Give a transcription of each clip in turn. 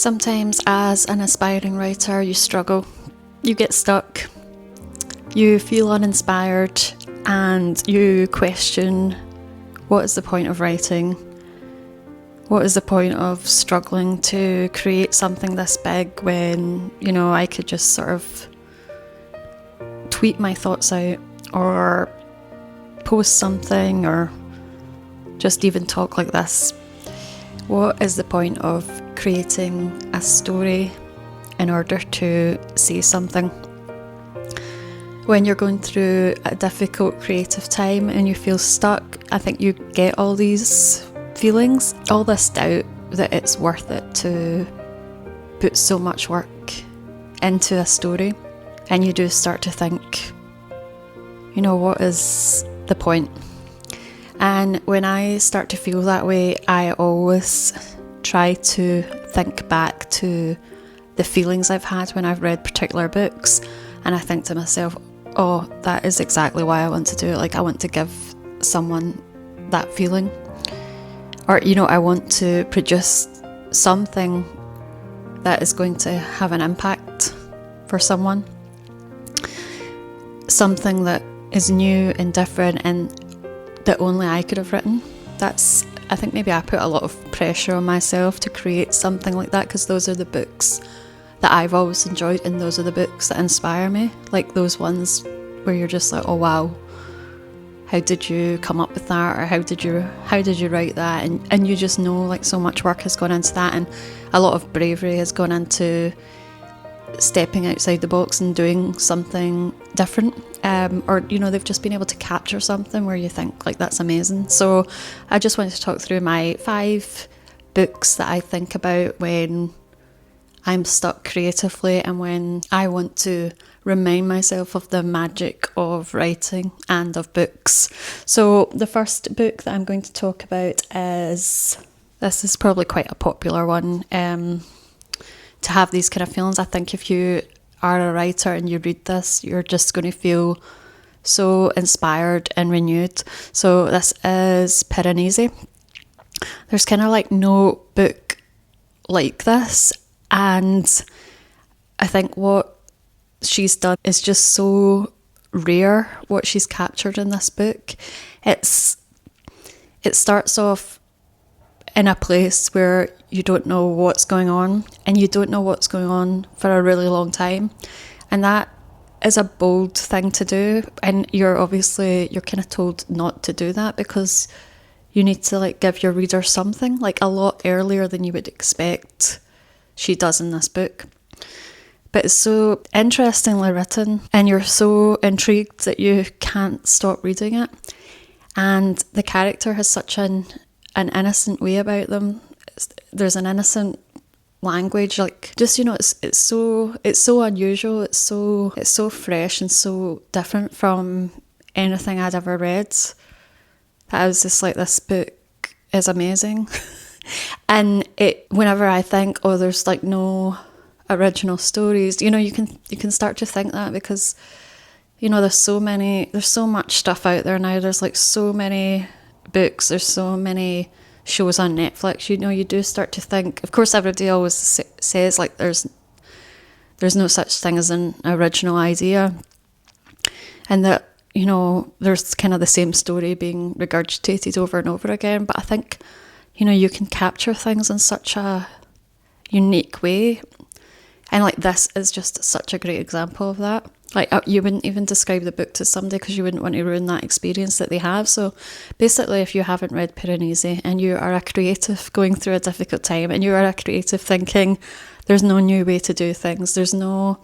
Sometimes as an aspiring writer, you struggle, you get stuck, you feel uninspired, and you question, what is the point of writing? What is the point of struggling to create something this big when, I could just sort of tweet my thoughts out or post something or just even talk like this? What is the point of creating a story in order to say something? When you're going through a difficult creative time and you feel stuck, I think you get all these feelings, all this doubt that it's worth it to put so much work into a story. And you do start to think, what is the point? And when I start to feel that way, I always try to think back to the feelings I've had when I've read particular books. And I think to myself, oh, that is exactly why I want to do it. Like, I want to give someone that feeling. Or, I want to produce something that is going to have an impact for someone. Something that is new and different and that only I could have written. I think maybe I put a lot of pressure on myself to create something like that, because those are the books that I've always enjoyed, and those are the books that inspire me. Like those ones where you're just like, oh wow, how did you come up with that, or how did you write that? And you just know, like, so much work has gone into that, and a lot of bravery has gone into stepping outside the box and doing something different, or they've just been able to capture something where you think, like, that's amazing. So I just wanted to talk through my 5 books that I think about when I'm stuck creatively and when I want to remind myself of the magic of writing and of books. So the first book that I'm going to talk about this is probably quite a popular one, to have these kind of feelings. I think if you are a writer and you read this, you're just going to feel so inspired and renewed. So this is Piranesi. There's kind of like no book like this, and I think what she's done is just so rare, what she's captured in this book. It starts off in a place where you don't know what's going on, and you don't know what's going on for a really long time, and that is a bold thing to do, and you're kind of told not to do that, because you need to, like, give your reader something, like, a lot earlier than you would expect she does in this book. But it's so interestingly written, and you're so intrigued that you can't stop reading it. And the character has such an innocent way about them. There's an innocent language, like, just, it's so unusual. It's so fresh and so different from anything I'd ever read, that I was just like, this book is amazing. And whenever I think, oh, there's like no original stories, you can start to think that, because there's so much stuff out there now. There's like so many books, there's so many shows on Netflix. You do start to think, of course everybody always says, like, there's no such thing as an original idea, and that there's kind of the same story being regurgitated over and over again. But I think you can capture things in such a unique way, and like this is just such a great example of that. Like, you wouldn't even describe the book to somebody because you wouldn't want to ruin that experience that they have. So basically, if you haven't read Piranesi and you are a creative going through a difficult time, and you are a creative thinking there's no new way to do things, there's no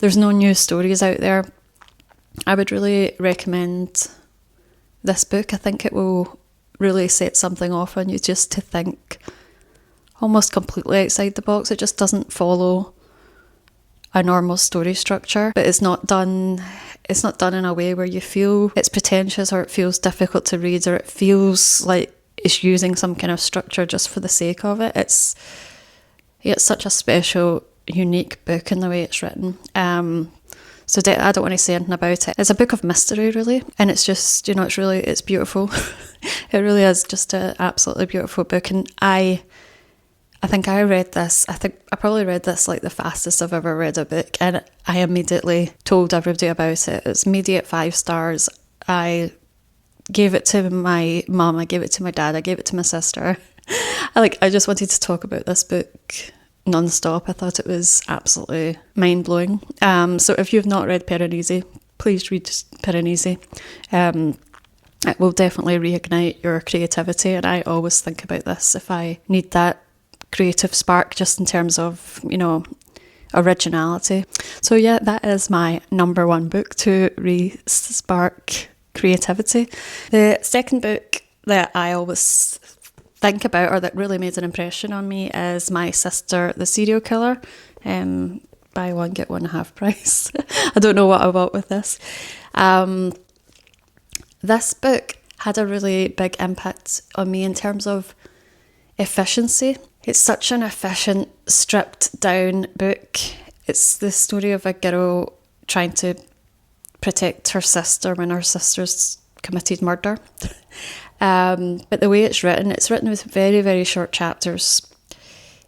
new stories out there, I would really recommend this book. I think it will really set something off on you, just to think almost completely outside the box. It just doesn't follow a normal story structure, but it's not done in a way where you feel it's pretentious, or it feels difficult to read, or it feels like it's using some kind of structure just for the sake of it. It's such a special, unique book in the way it's written. So I don't want to say anything about it. It's a book of mystery, really, and it's just, it's beautiful. It really is just an absolutely beautiful book, and I I think I read this, I think I probably read this like the fastest I've ever read a book, and I immediately told everybody about it. It's immediate 5 stars. I gave it to my mum, I gave it to my dad, I gave it to my sister. I just wanted to talk about this book non-stop. I thought it was absolutely mind-blowing. So if you've not read Piranesi, please read Piranesi. It will definitely reignite your creativity, and I always think about this if I need that creative spark, just in terms of, you know, originality. So yeah, that is my number 1 book to re-spark creativity. The second book that I always think about, or that really made an impression on me, is My Sister the Serial Killer. Buy one, get one half price. I don't know what I bought with this. This book had a really big impact on me in terms of efficiency. It's such an efficient, stripped down book. It's the story of a girl trying to protect her sister when her sister's committed murder. But the way it's written with very, very short chapters.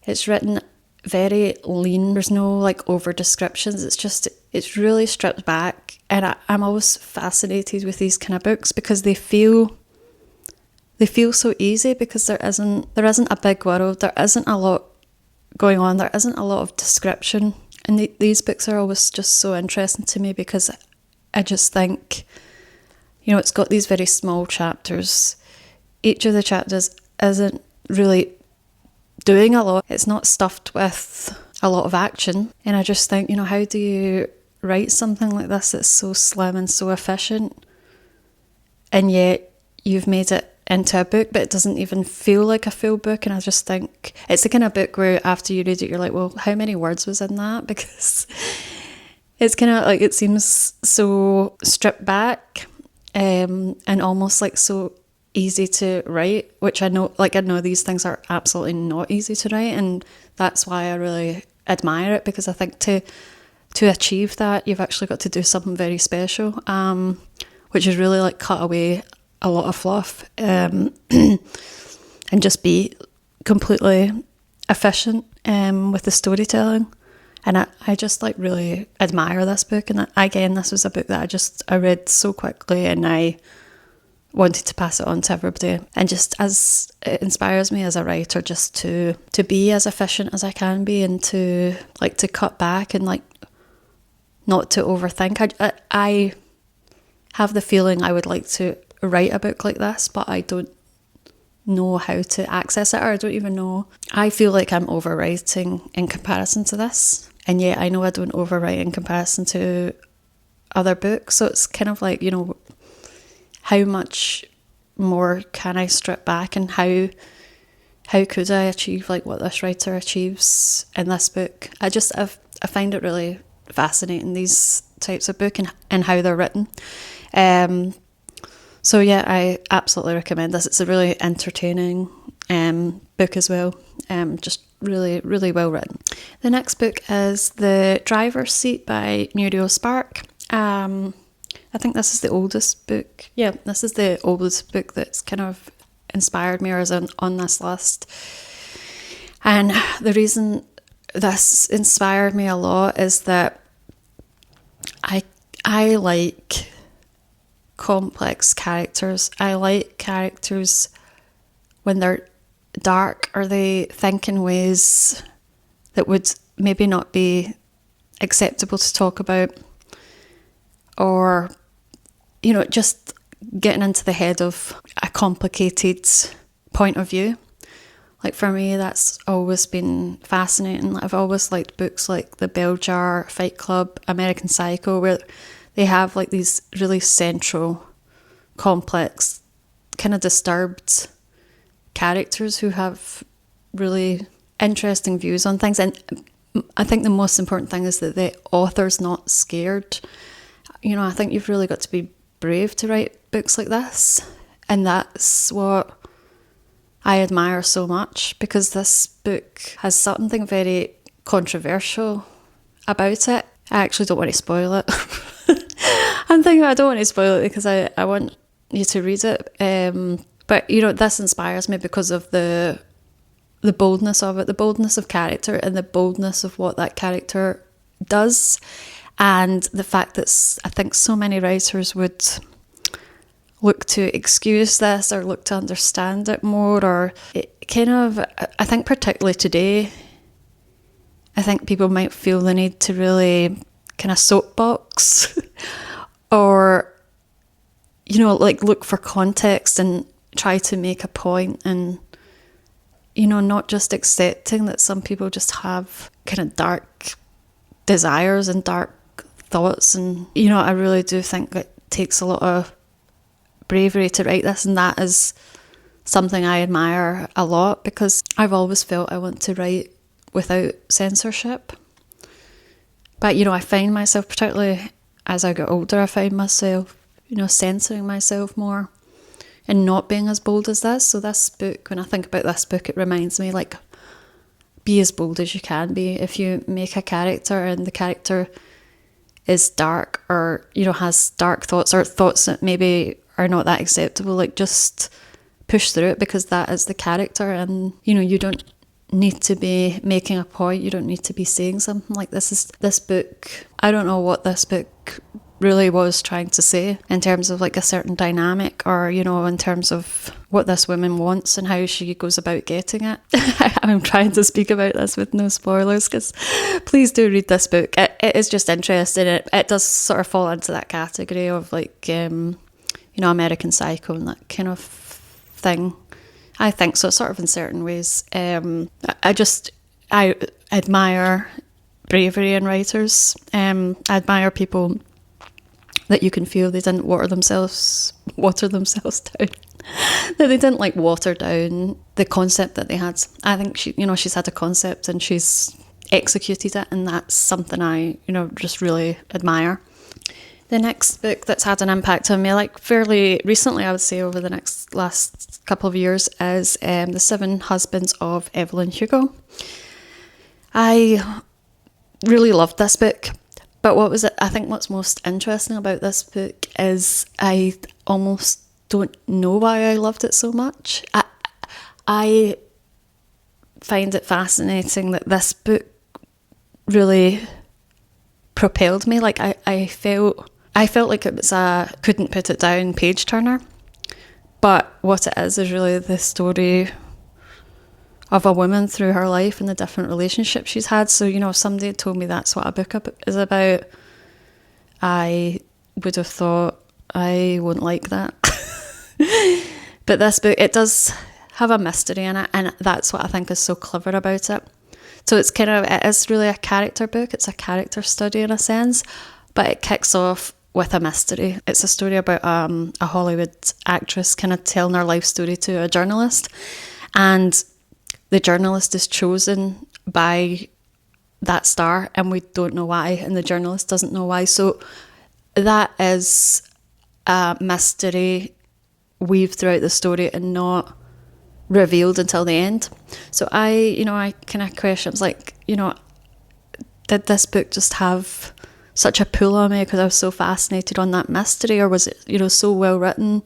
It's written very lean. There's no like over descriptions. It's really stripped back. And I'm always fascinated with these kind of books because they feel so easy, because there isn't a big world, there isn't a lot going on, there isn't a lot of description. And these books are always just so interesting to me, because I just think, you know, it's got these very small chapters. Each of the chapters isn't really doing a lot. It's not stuffed with a lot of action. And I just think, you know, how do you write something like this that's so slim and so efficient, and yet you've made it into a book, but it doesn't even feel like a full book? And I just think it's the kind of book where after you read it, you're like, well, how many words was in that? Because it's kind of like, it seems so stripped back, and almost like so easy to write, which I know these things are absolutely not easy to write, and that's why I really admire it, because I think to achieve that, you've actually got to do something very special, which is really like cut away a lot of fluff, and just be completely efficient with the storytelling. And I just like really admire this book. And again, this was a book that I read so quickly, and I wanted to pass it on to everybody. And just as it inspires me as a writer, just to be as efficient as I can be, and to cut back, and like not to overthink. I have the feeling I would like to write a book like this, but I don't know how to access it, or I don't even know. I feel like I'm overwriting in comparison to this, and yet I know I don't overwrite in comparison to other books. So it's kind of like, you know, how much more can I strip back, and how could I achieve like what this writer achieves in this book? I find it really fascinating, these types of book, and how they're written. So yeah, I absolutely recommend this. It's a really entertaining book as well. Just really, really well written. The next book is The Driver's Seat by Muriel Spark. I think this is the oldest book. Yeah, this is the oldest book that's kind of inspired me, or is on this list. And the reason this inspired me a lot is that I like complex characters. I like characters when they're dark, or they think in ways that would maybe not be acceptable to talk about, or, you know, just getting into the head of a complicated point of view. Like for me, that's always been fascinating. I've always liked books like The Bell Jar, Fight Club, American Psycho, where they have like these really central, complex, kind of disturbed characters who have really interesting views on things. And I think the most important thing is that the author's not scared. You know, I think you've really got to be brave to write books like this. And that's what I admire so much, because this book has something very controversial about it. I actually don't want to spoil it. I'm thinking I don't want to spoil it because I want you to read it. But, you know, this inspires me because of the the boldness of it, the boldness of character and the boldness of what that character does. And the fact that I think so many writers would look to excuse this or look to understand it more, or it kind of, I think particularly today, I think people might feel the need to really kind of soapbox or, you know, like look for context and try to make a point, and, you know, not just accepting that some people just have kind of dark desires and dark thoughts. And, you know, I really do think it takes a lot of bravery to write this, and that is something I admire a lot, because I've always felt I want to write without censorship. But, you know, I find myself, particularly as I get older, I find myself, you know, censoring myself more and not being as bold as this. So this book, when I think about this book, it reminds me, like, be as bold as you can be. If you make a character and the character is dark, or, you know, has dark thoughts or thoughts that maybe are not that acceptable, like, just push through it, because that is the character. And, you know, you don't need to be making a point, you don't need to be saying something. Like, this book, I don't know what this book really was trying to say in terms of like a certain dynamic, or, you know, in terms of what this woman wants and how she goes about getting it. I'm trying to speak about this with no spoilers, because please do read this book. It is just interesting. It does sort of fall into that category of like, you know, American Psycho and that kind of thing. I think so, sort of in certain ways. I admire bravery in writers. I admire people that you can feel they didn't water themselves down. That they didn't like water down the concept that they had. I think she's had a concept and she's executed it, and that's something I, you know, just really admire. The next book that's had an impact on me, like fairly recently, I would say over the last couple of years, is The 7 Husbands of Evelyn Hugo. I really loved this book, but I think what's most interesting about this book is I almost don't know why I loved it so much. I find it fascinating that this book really propelled me. Like, I felt like it was a couldn't put it down page turner, but what it is really the story of a woman through her life and the different relationships she's had. So, you know, if somebody had told me that's what a book is about, I would have thought I wouldn't like that. But this book, it does have a mystery in it, and that's what I think is so clever about it. So it is really a character book. It's a character study in a sense, but it kicks off with a mystery. It's a story about a Hollywood actress kind of telling her life story to a journalist, and the journalist is chosen by that star, and we don't know why, and the journalist doesn't know why. So that is a mystery weaved throughout the story and not revealed until the end. So I kind of question, I was like, you know, did this book just have such a pull on me because I was so fascinated on that mystery, or was it, you know, so well written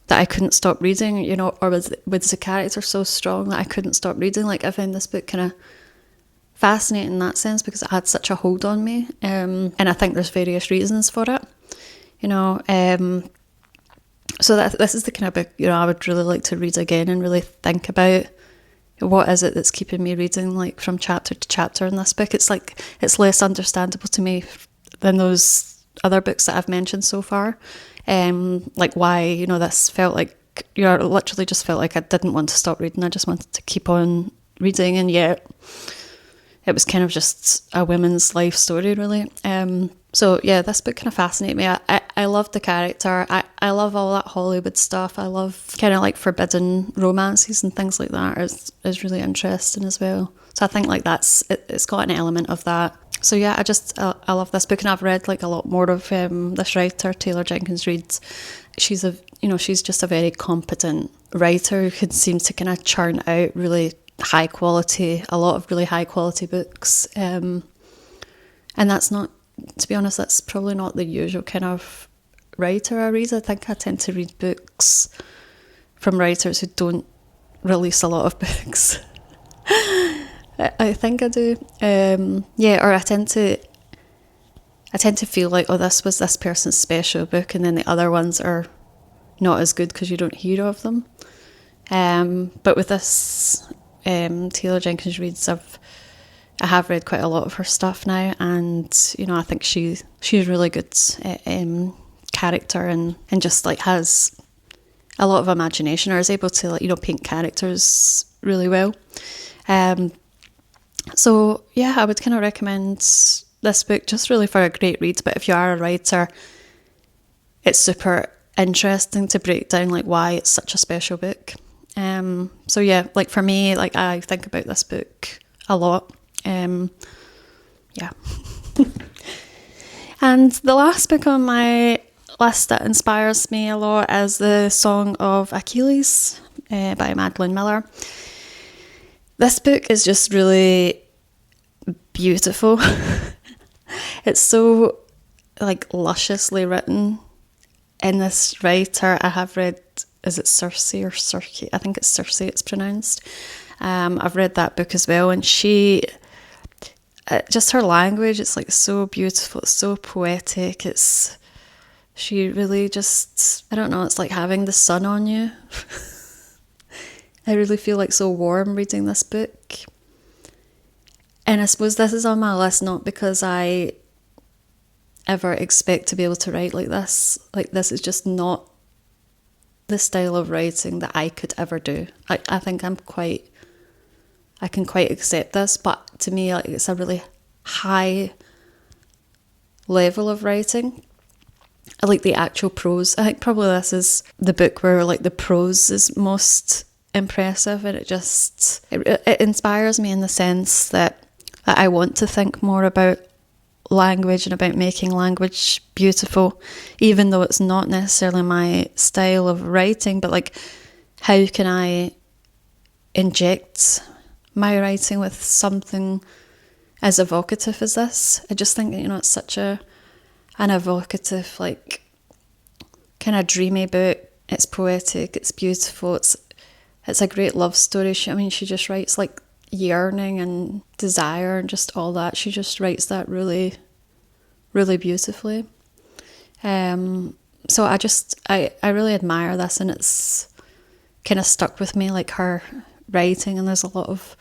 that I couldn't stop reading, you know, or was the character so strong that I couldn't stop reading? Like, I found this book kind of fascinating in that sense because it had such a hold on me, and I think there's various reasons for it, you know. So this is the kind of book, you know, I would really like to read again and really think about what is it that's keeping me reading, like, from chapter to chapter in this book. It's like, it's less understandable to me than those other books that I've mentioned so far. Like, why, you know, this felt like, you know, literally just felt like I didn't want to stop reading. I just wanted to keep on reading, and yet it was kind of just a women's life story, really. So yeah, this book kind of fascinated me. I love the character. I love all that Hollywood stuff. I love kind of like forbidden romances and things like that is really interesting as well. So I think like it's got an element of that. So yeah, I love this book, and I've read like a lot more of this writer, Taylor Jenkins Reid. She's just a very competent writer who seems to kind of churn out a lot of really high quality books. And that's not, to be honest, that's probably not the usual kind of writer I read. I think I tend to read books from writers who don't release a lot of books. I think I do. Or I tend to feel like, oh, this was this person's special book, and then the other ones are not as good because you don't hear of them. But with this Taylor Jenkins Reid's, I have read quite a lot of her stuff now, and I think she's really good character and just like has a lot of imagination, or is able to like paint characters really well. So yeah, I would kind of recommend this book just really for a great read. But if you are a writer, it's super interesting to break down like why it's such a special book. So yeah, like for me, like I think about this book a lot. Yeah. And the last book on my list that inspires me a lot is The Song of Achilles by Madeline Miller. This book is just really beautiful. It's so like lusciously written. And this writer, I have read, is it Circe or Circe? I think it's Circe it's pronounced. I've read that book as well, and she, just her language, it's like so beautiful, it's so poetic, she really just, I don't know, it's like having the sun on you. I really feel like so warm reading this book. And I suppose this is on my list not because I ever expect to be able to write like this. Like, this is just not the style of writing that I could ever do. I think I can quite accept this, but to me, like, it's a really high level of writing. I like the actual prose. I think probably this is the book where like the prose is most impressive, and it inspires me in the sense that I want to think more about language and about making language beautiful, even though it's not necessarily my style of writing. But like, how can I inject my writing with something as evocative as this? I just think, it's such an evocative, like, kind of dreamy book. It's poetic, it's beautiful, it's a great love story. She just writes like yearning and desire and just all that. She just writes that really, really beautifully. So I really admire this, and it's kind of stuck with me, like her writing, and there's a lot of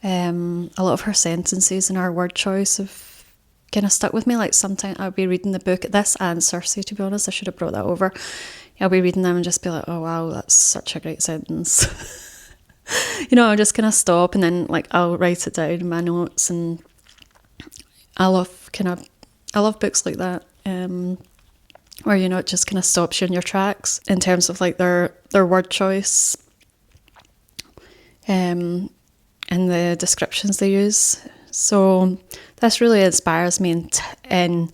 her sentences and her word choice have kind of stuck with me. Like, sometimes I'll be reading the book, this and Circe, to be honest, I should have brought that over. I'll be reading them and just be like, oh wow, that's such a great sentence. I'm just gonna stop, and then like I'll write it down in my notes. And I love books like that, where it just kind of stops you in your tracks in terms of like their word choice, and the descriptions they use. So this really inspires me, and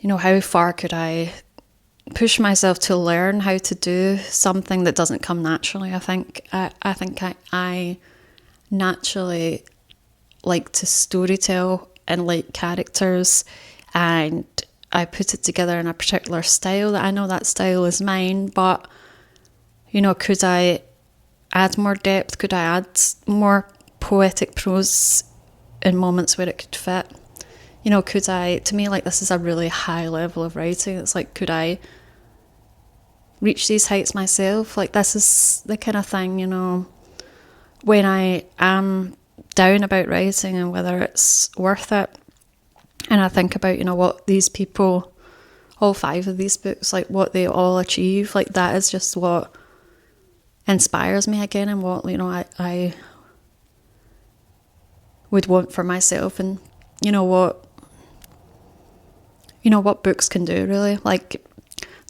how far could I push myself to learn how to do something that doesn't come naturally. I think I naturally like to storytell and like characters, and I put it together in a particular style that I know that style is mine. But could I add more depth? Could I add more poetic prose in moments where it could fit? Could I, to me, like, this is a really high level of writing. It's like, could I reach these heights myself? Like, this is the kind of thing, when I am down about writing and whether it's worth it, and I think about, what these people, all 5 of these books, like what they all achieve, like that is just what inspires me again, and what, I would want for myself. And what books can do, really. Like,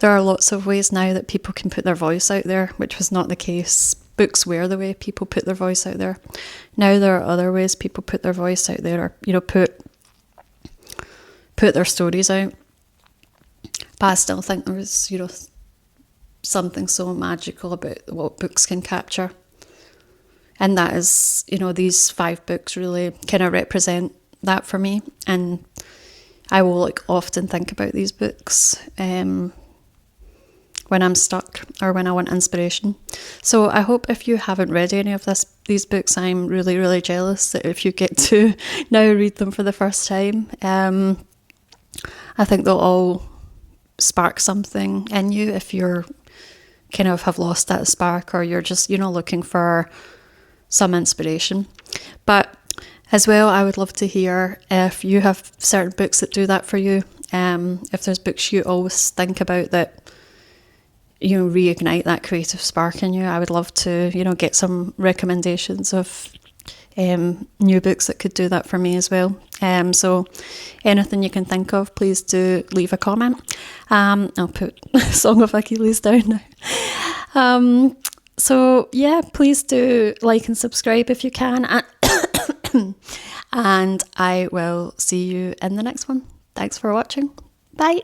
there are lots of ways now that people can put their voice out there, which was not the case. Books were the way people put their voice out there. Now there are other ways people put their voice out there, or put their stories out. But I still think there's something so magical about what books can capture, and that is these 5 books really kind of represent that for me. And I will often think about these books, when I'm stuck or when I want inspiration. So I hope if you haven't read any of these books, I'm really, really jealous that if you get to now read them for the first time. I think they'll all spark something in you if you're kind of have lost that spark, or you're just, looking for some inspiration. But as well, I would love to hear if you have certain books that do that for you. If there's books you always think about that, reignite that creative spark in you. I would love to, get some recommendations of new books that could do that for me as well. So anything you can think of, please do leave a comment. I'll put Song of Achilles down now. So yeah, please do like and subscribe if you can. And I will see you in the next one. Thanks for watching. Bye.